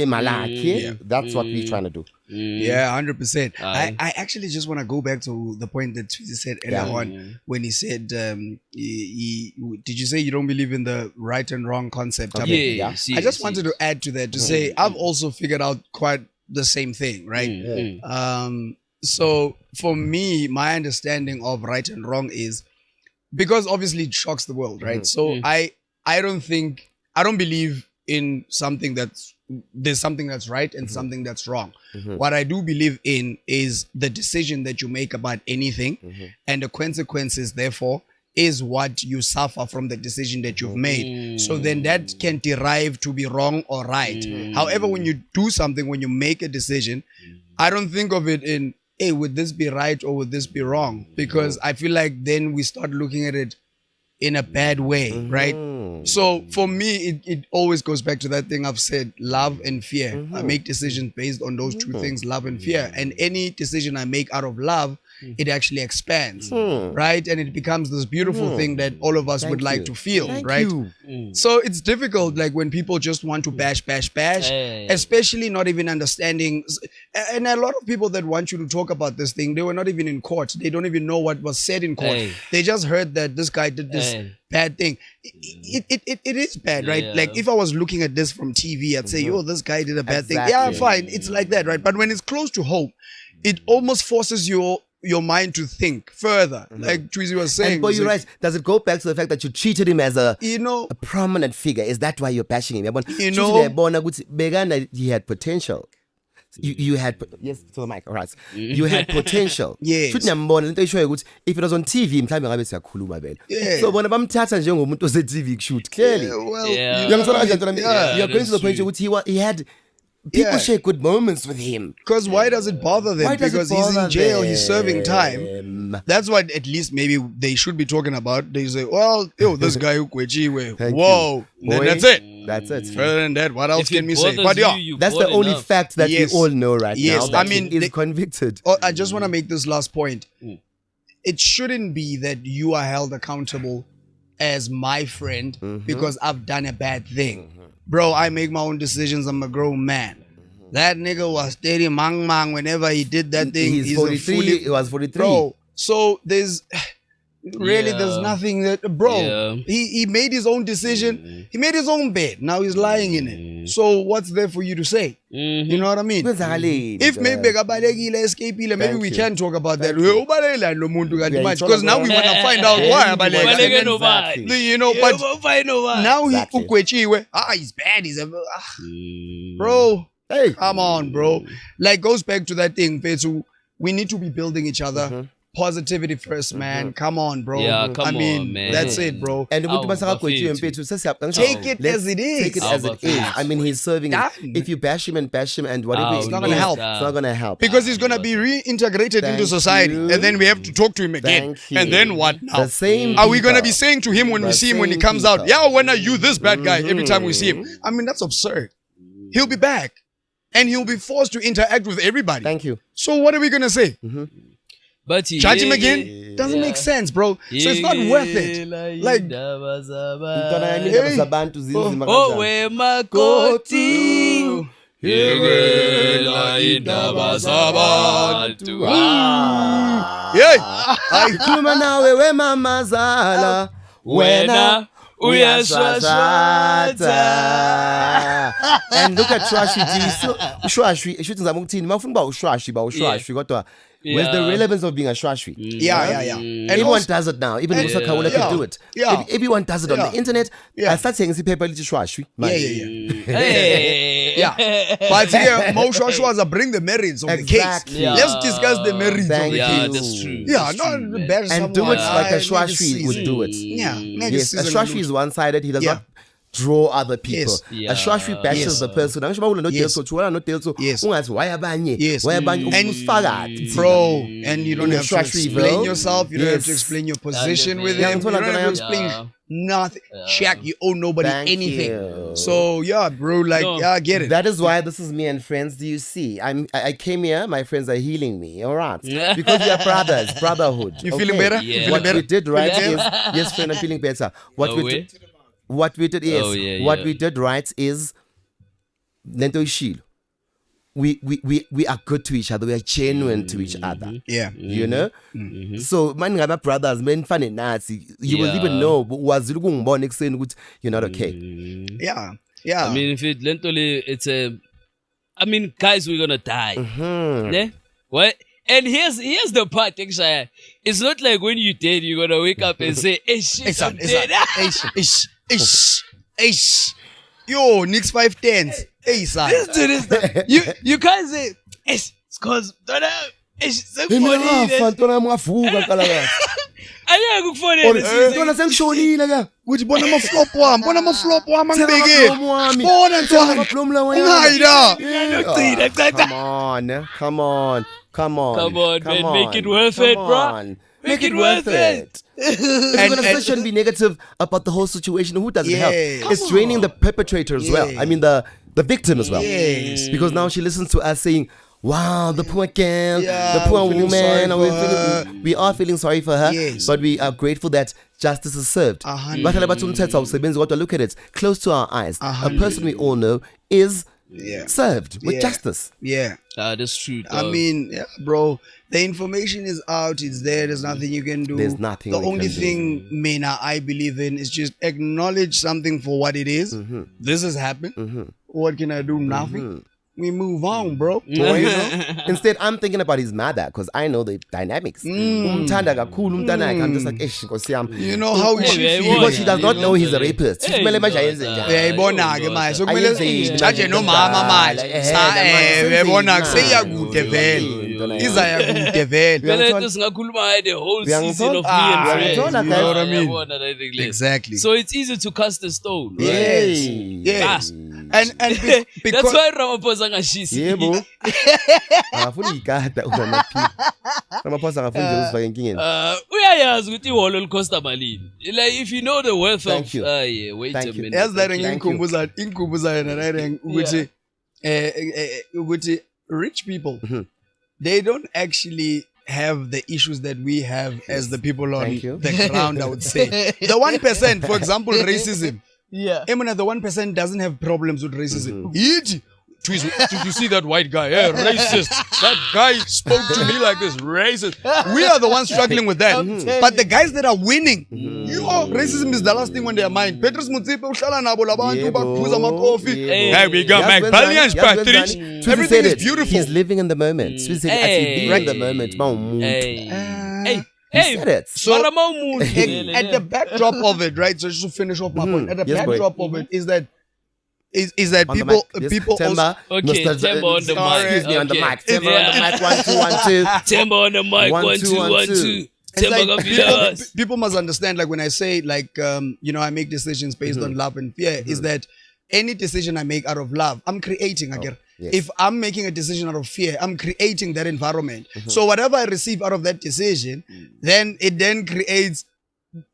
Malaki. That's what we're trying to do. Yeah, 100%. I actually just want to go back to the point that Sizwe said earlier on when he said, did you say you don't believe in the right and wrong concept? Okay. I just wanted to add to that to say I've also figured out quite the same thing, right? So for me, my understanding of right and wrong is because obviously it shocks the world, right? So I don't believe in something there's something that's right and something that's wrong. What I do believe in is the decision that you make about anything and the consequences, therefore, is what you suffer from the decision that you've made. So then that can derive to be wrong or right. However, when you do something, when you make a decision, I don't think of it in, hey, would this be right or would this be wrong? Because I feel like then we start looking at it in a bad way, right? So for me, it always goes back to that thing I've said, love and fear. I make decisions based on those two things, love and fear. And any decision I make out of love, it actually expands, right? And it becomes this beautiful thing that all of us would like to feel, right? So it's difficult, like when people just want to bash, especially not even understanding. And a lot of people that want you to talk about this thing, they were not even in court. They don't even know what was said in court. They just heard that this guy did this bad thing. It is bad, right? Like if I was looking at this from TV, I'd say, yo, this guy did a bad thing. Yeah, fine. It's like that, right? But when it's close to home, it almost forces your mind to think further, like Sizwe was saying. But you're right. Does it go back to the fact that you treated him as a prominent figure? Is that why you're bashing him? He had potential. You had yes to the mic, all right. You had potential. Yes. If it was on TV, so when bamthatha njengomuntu ose TV shoot clearly. You're going to the point where he had. People share good moments with him. Because why does it bother them? Because he's in jail, he's serving time. That's what at least maybe they should be talking about. They say, well, this guy whoa. That's it. That's it. Further than that, what else can we say? But that's the only fact that we all know right now. That he is convicted. I just want to make this last point. It shouldn't be that you are held accountable as my friend because I've done a bad thing. Bro, I make my own decisions. I'm a grown man. That nigga was steady mang whenever he did that thing. He's 43. He was 43. Bro, so there's nothing that, bro, he made his own decision. He made his own bed. Now he's lying in it. So what's there for you to say? You know what I mean? If maybe we can talk about that. Because now we want to find out why. You know, but now he's bad. He's a bro. Hey, come on, bro. Like goes back to that thing, Petsu. We need to be building each other. Positivity first, man. Come on, bro. Yeah, come on, man. That's it, bro. And take it as it is. Take it as it is. I mean, he's serving. If you bash him and whatever, it's not gonna help. It's not gonna help because he's gonna be reintegrated into society, and then we have to talk to him again. And then what now? The same. Are we gonna be saying to him when we see him when he comes out? Yeah, when are you this bad guy? Every time we see him, I mean that's absurd. He'll be back, and he'll be forced to interact with everybody. Thank you. So what are we gonna say? But judge him again doesn't make sense, bro. So it's not worth it. Like, and look at Shwashi. Shwashi, shouldn't have mafuna ba ushwashi kodwa Where's the relevance of being a shwashwi? Yeah. And Everyone also- does it now. Even Musa Kawula Yeah. can do it. Yeah. Everyone does it on Yeah. the internet. Yeah. I start saying paper little shwashwi. Hey. Yeah. But here, Mo Shwashwaza bring the merits of Exactly. the case. Let's discuss the merits Thank of the you. Yeah, case. that's true. Yeah, That's not true, the man. best And do it like a shwashwi would do it. Yeah. Yes, a shwashwi is one-sided. He does Yeah. not draw other people. Yes. Yeah. A shwashwi bashes Yes. the person. Angisho bawula no Yes. delso, chuwala no delso. Yes. Ungathi why abanye? Yes. Why abanye? And- Usifakathi. Bro, and you don't In have to your explain Shwashwiville. yourself. You don't have to Yes. explain your position with Yeah, him. You don't have to yeah. explain nothing. Shaq, you owe nobody Thank anything. you. So yeah, bro, like No. yeah, I get it. That is why this is me and friends. Do you see? I came here. My friends are healing me. All right, because we are brothers. Brotherhood. You feeling better? Yeah. You feeling What better? we did right Yeah. is yes, friend. I'm feeling better. What Oh, we wait. did. What we did is Oh, yeah, what yeah. we did right is lento ishilo. We are good to each other. We are genuine to each other. Yeah. You know, so man, ngaba brothers, men funny nazi. You will Yeah. even know. Was ukungibona ekuseni ukuthi you're not okay. Yeah. Yeah. I mean, if it lentally, it's a. I mean, guys, we're gonna die. Ne? What? And here's the part, actually. It's not like when you're dead, you're gonna wake up and say, "Hey, shit, Hey, son, I'm hey, dead." son. Ish. Yo, Knicks 510s. Hey, son. Listen to this. You can't say, "It's cause don't know." It's so funny. Minafa ntona mwavuka kalakazi. Ayeke ukufonela. Ntona sengishonile ka. Ukuthi bona ama-flop wami angibekile. Amaplomu wami. Bona ntwana. Amaplomu lawa Ungayida. Ugcina, cha. Come on, Come on, man. Make it worth it, bro. Make it worth it. If you're gonna say shouldn't be negative about the whole situation, who doesn't help? Yes. It's draining the perpetrator as well. I mean the victim as well. Yes. Because now she listens to us saying, wow, the poor girl, Yeah, the poor we're feeling woman. sorry for her. We are feeling sorry for her, Yes. but we are grateful that justice is served. 100. Bahlala bathi umthetho awusebenzi, kodwa look at it, close to our eyes. A 100. person we all know is Yeah. served with Yeah. justice. Yeah. That's true. I dog. mean, yeah, bro, the information is out, it's there, there's nothing you can do. There's nothing The we only can do. thing, Mena, I believe in is just acknowledge something for what it is. This has happened. What can I do? Nothing. We move on, bro. You know? Instead, I'm thinking about his mother because I know the dynamics. Umthanda kakhulu umntanakhe. I'm just like, Nkosi yami. You know how Hey, she hey, feels. Because she does not You know know he's a that. rapist. Hey, Kumele manje you know ayenze that. njani? uyayibona-ke manje so kumele Ayenzeni jaje manje nomama manje manje. uyayibona-ke Senzeni seyakude vele izayakude vele Phela into singakhuluma the whole season of me and friends. Uyangithola, guys? You know what I mean? Uyabona, I think less. Exactly. So it's easy to cast a stone. Right? Yes. Hey. Yes. And That's because why Ramaphosa ngashisi. Yebo. Akafuni ikata unamaphi. Ramaphosa akafuni nje usifake enkingeni. Uyayazi ukuthi iholo licosta malini. Like if you know the worth Thank of you. yeah, wait Thank a you. minute. yazi that Thank you. ingikhumbuza yena right ukuthi ukuthi rich people they don't actually have the issues that we have as the people on Thank you. the ground, I would say. The 1%, for example, racism. Yeah. Emina, the 1% doesn't have problems with racism. Did you see that white guy? Yeah, racist. That guy spoke to me like this. Racist. We are the ones struggling with that. But the guys that are winning, racism is the last thing on their mind. Petrus Mutsipe uhlala nabo labantu Yebo. bakuphuza ama-coffee. Yebo. Hey, we got Yazi McBallions, wenzani? Patrice. Yazi wenzani? Everything Swizzy is said it. beautiful. He's living in the moment. Swizzy said actually being in the moment. Mawumuntu. Hey. He said it. So- Mara mawumuntu. At the backdrop of it, right? So just to finish off my point, at the Yes, boy. backdrop of it is that On the people mic. Yes. people Themba, Okay, Mr. Themba on the mic. Excuse me, on the Okay. mic. Themba on the mic. 1 2 1 2. Themba on the mic. 1 2 1 2. It's Themba like Gavilas. people must understand, like when I say like I make decisions based on love and fear, is that any decision I make out of love, I'm creating again. yes. If I'm making a decision out of fear, I'm creating that environment. So whatever I receive out of that decision, then it then creates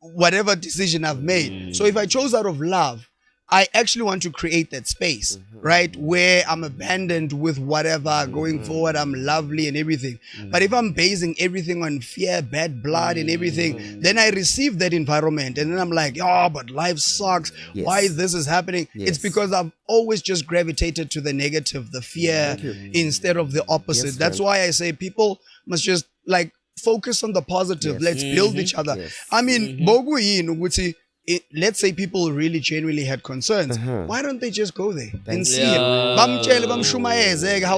whatever decision I've made. So if I chose out of love, I actually want to create that space, right? Where I'm abandoned with whatever, going forward, I'm lovely and everything. But if I'm basing everything on fear, bad blood and everything, then I receive that environment. And then I'm like, oh, but life sucks. Yes. Why is this happening? Yes. It's because I've always just gravitated to the negative, the fear, instead of the opposite. Yes, That's friend. why I say people must just like focus on the positive. Yes. Let's build each other. Yes. I mean, bogu yini ukuthi let's say people really genuinely had concerns, why don't they just go there and see him? How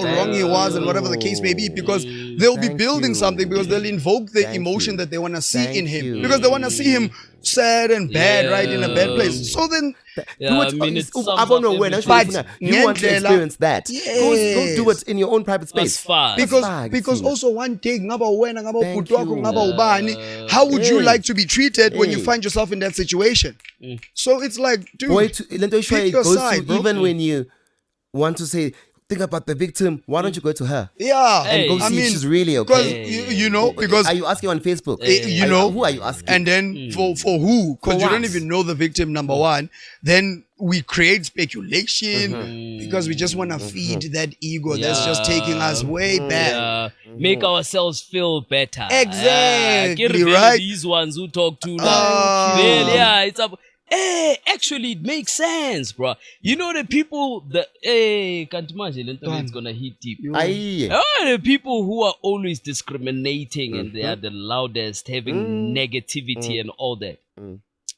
wrong he was and whatever the case may be, because they'll be building something, because they'll invoke the emotion that they want to see in him, because they want to see him sad and bad, right, in a bad place. So then, I don't know when you want to experience that. Go do it in your own private space. Because also one day, how would you like to be treated when you find yourself in that situation? So it's like, dude, pick your side, bro. Even when you want to say, think about the victim, why don't you go to her? Yeah. And go see if she's really okay. Because are you asking on Facebook? Who are you asking? And then for who? Because you don't even know the victim, number one. Then we create speculation because we just want to feed that ego that's just taking us way back. Make ourselves feel better. Exactly, right? These ones who talk too loud. it's up. Actually, it makes sense, bro. You know the people that can't imagine it's gonna hit deep. The people who are always discriminating and they are the loudest, having negativity and all that.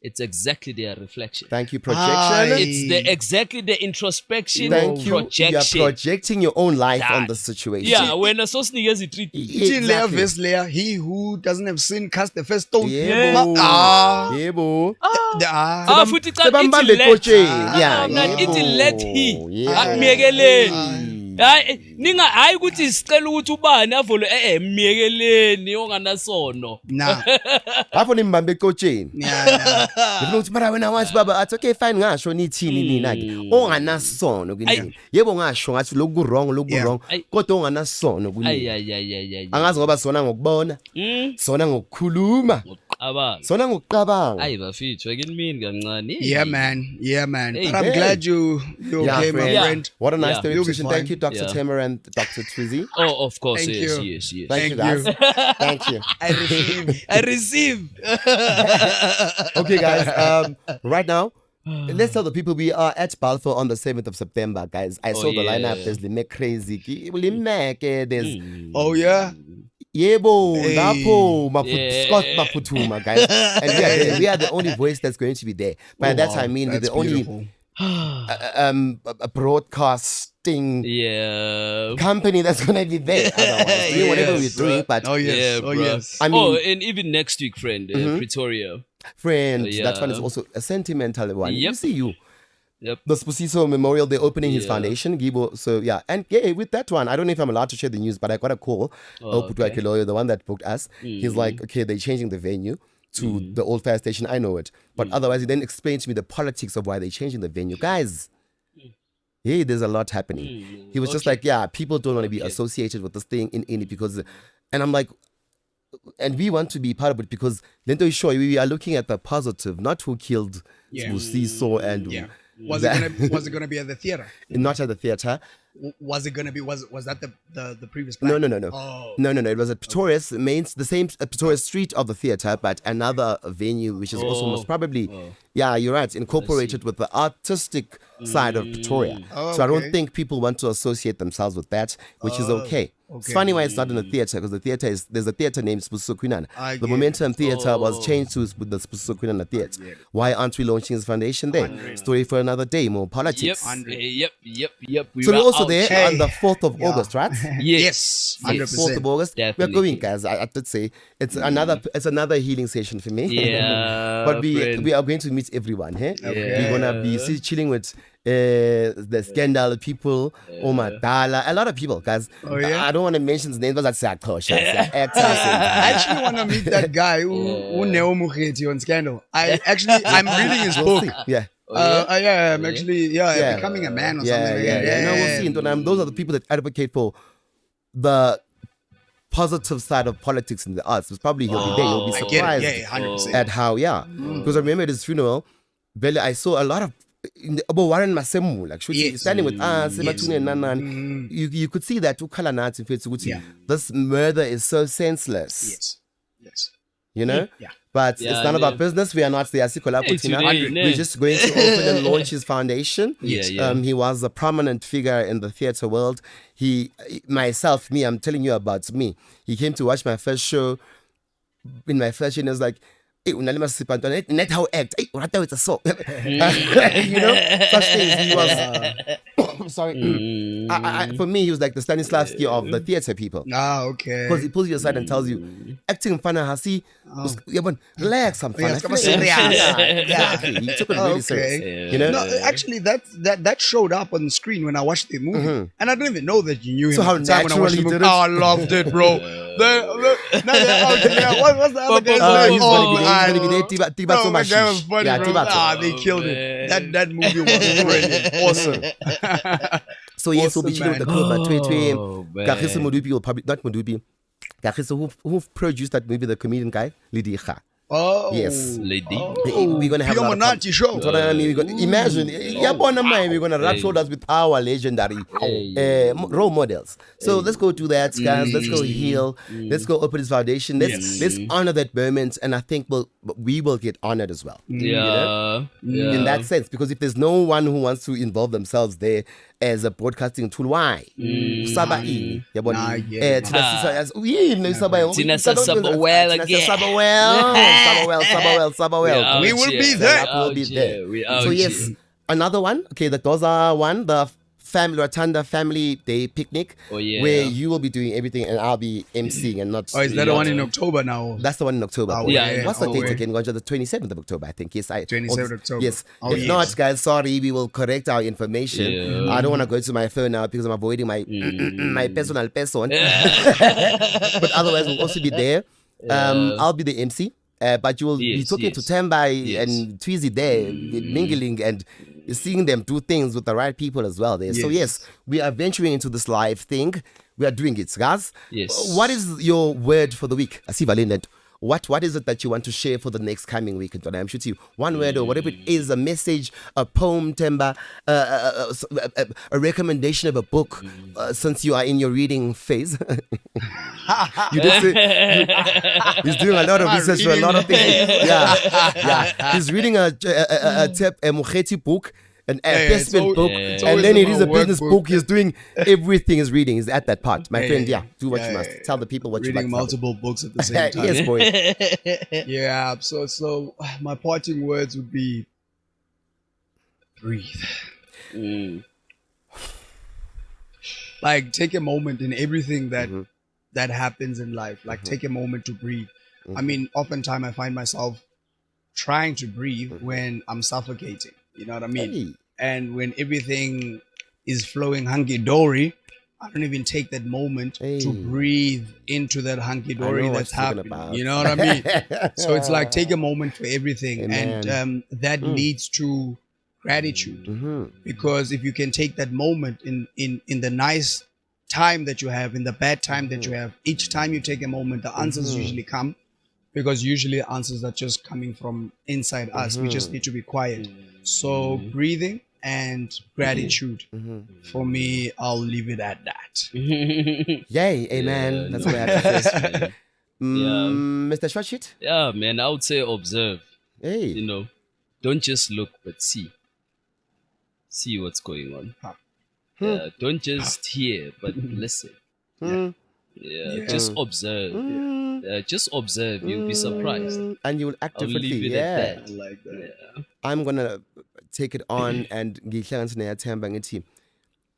It's exactly their reflection. Thank you, projection. It's exactly the introspection. Thank you. Projection. You are projecting your own life on the situation. Yeah, when a society has it treated. He who doesn't have sin cast the first stone. Ninga hayi ukuthi sicela ukuthi ubani avolo miyekeleni onganasono. Nah. Bafo nimbambe ekotsheni. Ngifuna ukuthi mara wena wathi baba athi okay fine ngasho nithini nina ke. Onganasono kunini. Yebo ngasho ngathi lokhu wrong kodwa onganasono kunini. Angazi ngoba sona ngokubona. Sona ngokukhuluma. Sona ngokuqabanga. Ayi bafithu ake nimini kancane. Yeah man. But I'm glad you okay, my friend. What a nice conversation. Thank you, Dr. Themba and Dr. Twizy. Oh, of course. Thank yes. Thank you, guys. Thank you. I receive. Okay, guys. Right now, let's tell the people we are at Balfour on the 7th of September, guys. I saw the lineup. There's Lime Crazy. There's oh yeah. Yebo, Lapo, Scott Maputuma, guys. And we are the only voice that's going to be there. By that I mean we're the only broadcasting company that's gonna be there. Otherwise, doing whatever we're doing, but yes. I mean, and even next week, friend, Pretoria. That one is also a sentimental one. Yep. You see you. Yep. The Spusiso Memorial, they're opening his foundation, Gibo. So yeah, and with that one, I don't know if I'm allowed to share the news, but I got a call. The one that booked us. He's like, okay, they're changing the venue to the old fire station. I know it, but otherwise, he then explained to me the politics of why they're changing the venue, guys. Hey, there's a lot happening. He was just like, yeah, people don't want to be associated with this thing in it because, and I'm like, and we want to be part of it because Lento is sure we are looking at the positive, not who killed Spusiso and. Was it gonna be at the theater? Not at the theater. Was it gonna be? Was that the previous plan? No. Oh. No. It was at Pretoria's the same Pretoria's street of the theater, but another venue which is also most probably, yeah, you're right, incorporated with the artistic side of Pretoria. So I don't think people want to associate themselves with that, which is okay. It's funny why it's not in a theater, because there's a theater named Spusiso Kwinana. The Momentum Theater was changed to the Spusiso Kwinana Theater. Why aren't we launching his foundation there? Story for another day, more politics. Yep. So we're also there on the 4th of August, right? Yes. 4th of August. Definitely. We're going, guys. I did say it's another healing session for me. Yeah. But we are going to meet everyone. We're gonna be chilling with the Scandal people, Omadala, a lot of people, guys. I don't want to mention his name, but that's Akosha. I actually want to meet that guy who Neo Mukheti on Scandal. I'm reading his book. Yeah. I'm actually becoming a man or something. No, we'll see. And those are the people that advocate for the positive side of politics in the arts. It's probably he'll be there. You'll be surprised 100%. at how, because I remember at his funeral, I saw a lot of Warren Masemu, like standing with us, you could see that this murder is so senseless. Yes. You know? But it's none of our business. We are not the Asikola Putina. We're just going to open and launch his foundation. He was a prominent figure in the theater world. I'm telling you about me. He came to watch my first show. In my first show, and he was like, net how act. It's a so. Such things. He was. Sorry. For me, he was like the Stanislavski of the theatre people. Okay. Because he pulls you aside and tells you, acting fana hasi, relax, some fun. He took it really serious. No, actually, that showed up on the screen when I watched the movie, and I didn't even know that you knew him. So how at the time when I watched the naturally movie. did it? I loved it, bro. What's the other guy's name? That guy was funny, bro. They killed it. That movie was brilliant, awesome. So yes, we'll be Awesome, chilling with the man. club at 2 a.m. man. Kagiso Modupi will probably not Modupi. Kagiso who produced that movie, the comedian guy, Lidikha. Oh, Yes. Lady. We're gonna have a lot of Piomonati show. That's what I mean. Imagine, we're gonna rub shoulders with our legendary role models. So let's go do that, guys. Let's go heal. Let's go open this foundation. Let's honor that moment, and I think we will get honored as well. Yeah. In that sense, because if there's no one who wants to involve themselves there as a broadcasting tool, why? Sabai, We will be there. We'll be there. So yes, another one. Okay, those are one. The ratanda family day picnic, Oh, yeah. where you will be doing everything and I'll be emceeing and not. Oh, is that the one in October now? That's the one in October. Oh, yeah. What's the Oh, date yeah. again? The 27th of October, I think. Yes, 27th October. Yes. Oh, If yes. not, guys, sorry, we will correct our information. Yeah. I don't want to go to my phone now because I'm avoiding my my personal person. But otherwise, we'll also be there. I'll be the MC. But you will be talking to Themba and Twizy there, mingling and seeing them do things with the right people as well there. So yes, we are venturing into this live thing. We are doing it, guys. Yes. What is your word for the week? I see Valendant. What is it that you want to share for the next coming week? And I'm shooting you one word or whatever it is, a message, a poem, Themba, a recommendation of a book, since you are in your reading phase. You did say, he's doing a lot of research for a lot of things. Yeah. He's reading a Mugeti book, an investment book, it's and always then it about is a business workbook. book. He's doing everything. He's reading. He's at that part. My friend, do what you must. Tell the people what you Reading like. multiple books at the same time. Yes, boy. Yeah, so my parting words would be breathe. Like, take a moment in everything that happens in life. Like, take a moment to breathe. I mean, oftentimes I find myself trying to breathe when I'm suffocating. You know what I mean? Hey. And when everything is flowing hunky-dory, I don't even take that moment to breathe into that hunky-dory I know that's what you're talking happening. about. You know what I mean? So it's like, take a moment for everything. Amen. And that leads to gratitude. Because if you can take that moment in the nice time that you have, in the bad time that you have, each time you take a moment, the answers usually come. Because usually answers are just coming from inside us. We just need to be quiet. So breathing and gratitude. For me, I'll leave it at that. Yay, amen. That's what I have to say. Mr. Shortshit? Yeah, man, I would say observe. Hey. You know, don't just look, but see. See what's going on. Yeah, don't just hear, but listen. Yeah, just observe. Just observe. You'll be surprised. And you will I'll actively, leave it at that. I like that. Yeah. I'm going to take it on and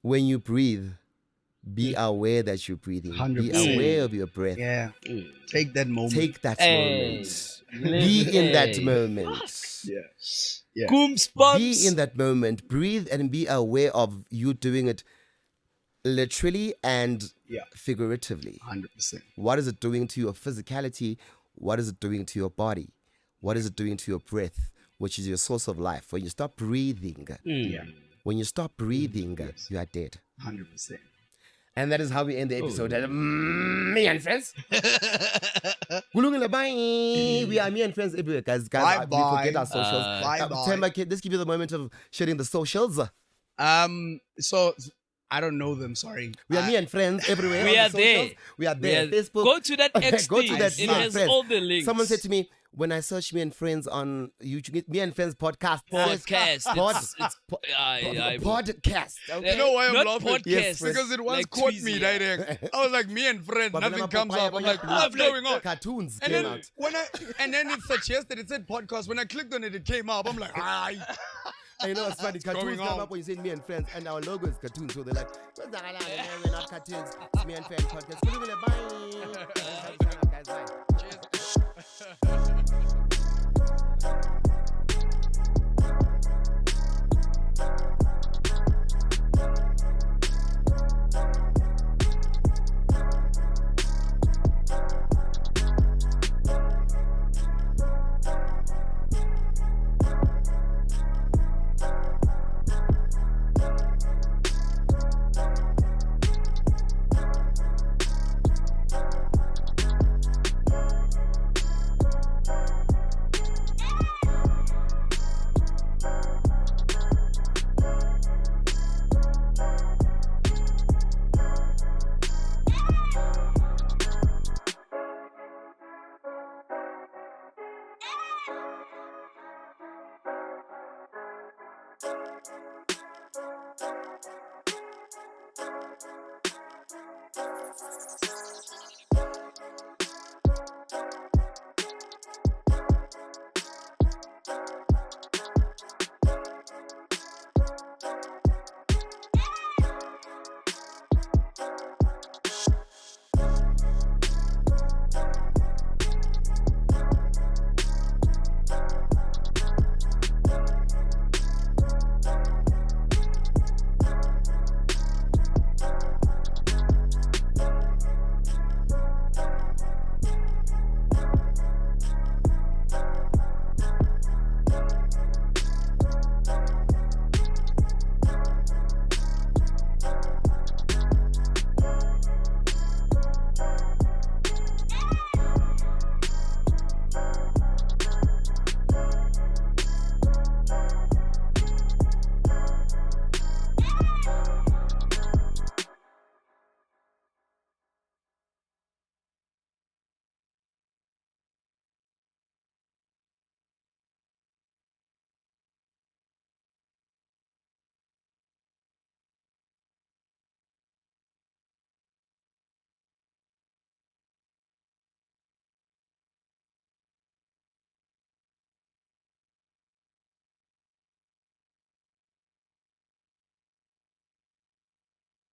when you breathe, be aware that you're breathing. 100%. Be aware of your breath. Yeah. Take that moment. Take that Hey. moment. Be in that moment. Yeah. Be in that moment. Breathe and be aware of you doing it literally and figuratively. 100%. What is it doing to your physicality? What is it doing to your body? What is it doing to your breath, which is your source of life? When you stop breathing, when you stop breathing, you are dead. 100%. And that is how we end the episode. Me and friends. Kulungile, bye. We are me and friends everywhere, guys. Bye-bye. We forget our socials. Bye-bye. Themba, let's give you the moment of sharing the socials. So I don't know them. Sorry. We are me and friends everywhere. We on are the there. socials. We are there. Facebook. Go to that X Go to that it Me and has Friends. all the links. Someone said to me, when I search Me and Friends on YouTube, Me and Friends podcast. Podcast. Podcast. Okay. You know why I'm Not laughing? podcast. Yes, Because it once Like caught Tweezy. me direct. I was like, Me and Friends, But nothing when comes up. I'm like, what's going on? Cartoons And came then out. and then it suggested, it said podcast. When I clicked on it, it came up. I'm like, And you know, it's funny. Cartoons going come on? up when you say Me and Friends, and our logo is cartoons. So they're like, we're not cartoons. It's Me and Friends podcast. Bye. Guys, bye.